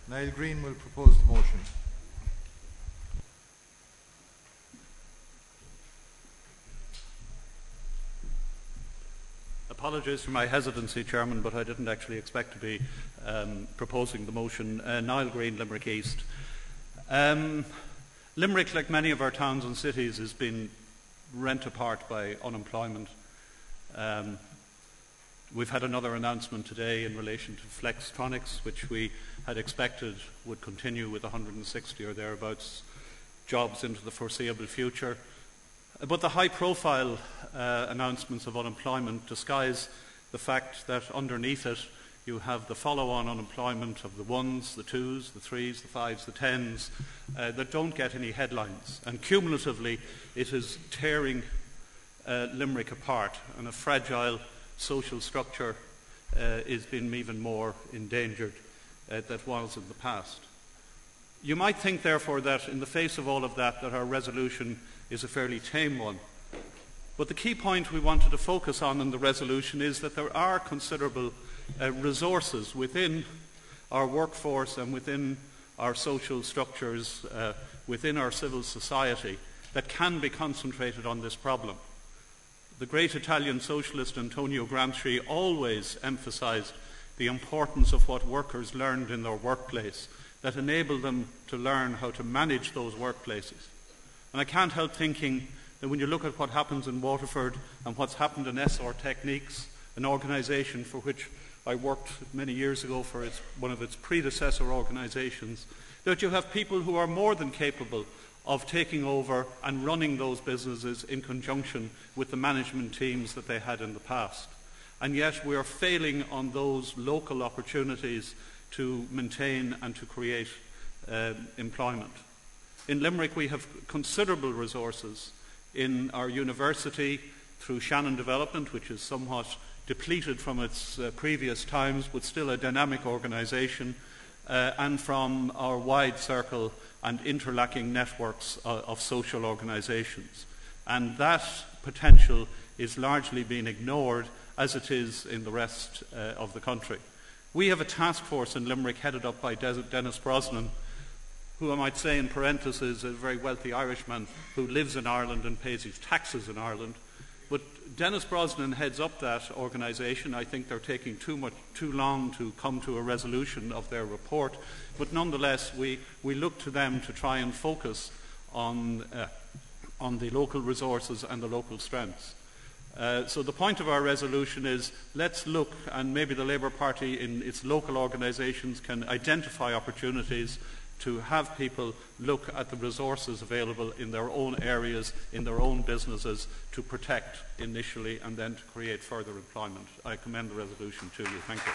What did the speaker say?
Niall Greene will propose the motion. Apologies for my hesitancy, Chairman, but I didn't actually expect to be proposing the motion. Niall Greene, Limerick East. Limerick, like many of our towns and cities, has been rent apart by unemployment. We've had another announcement today in relation to Flextronics, which we had expected would continue with 160 or thereabouts jobs into the foreseeable future. But the high-profile announcements of unemployment disguise the fact that underneath it you have the follow-on unemployment of the ones, the twos, the threes, the fives, the tens that don't get any headlines. And cumulatively it is tearing Limerick apart, and a fragile social structure is being even more endangered than was in the past. You might think, therefore, that in the face of all of that, that our resolution is a fairly tame one. But the key point we wanted to focus on in the resolution is that there are considerable resources within our workforce and within our social structures, within our civil society, that can be concentrated on this problem. The great Italian socialist Antonio Gramsci always emphasized the importance of what workers learned in their workplace that enabled them to learn how to manage those workplaces. And I can't help thinking that when you look at what happens in Waterford and what's happened in SR Techniques, an organisation for which I worked many years ago for one of its predecessor organisations, that you have people who are more than capable of taking over and running those businesses in conjunction with the management teams that they had in the past. And yet we are failing on those local opportunities to maintain and to create employment. In Limerick we have considerable resources in our university through Shannon Development, which is somewhat depleted from its previous times but still a dynamic organisation, and from our wide circle and interlacking networks of social organisations. And that potential is largely being ignored, as it is in the rest of the country. We have a task force in Limerick headed up by Dennis Brosnan, who I might say in parentheses is a very wealthy Irishman who lives in Ireland and pays his taxes in Ireland. But Dennis Brosnan heads up that organisation. I think they're taking too long to come to a resolution of their report. But nonetheless, we look to them to try and focus on the local resources and the local strengths. So the point of our resolution is, let's look, and maybe the Labour Party in its local organisations can identify opportunities to have people look at the resources available in their own areas, in their own businesses, to protect initially and then to create further employment. I commend the resolution to you. Thank you.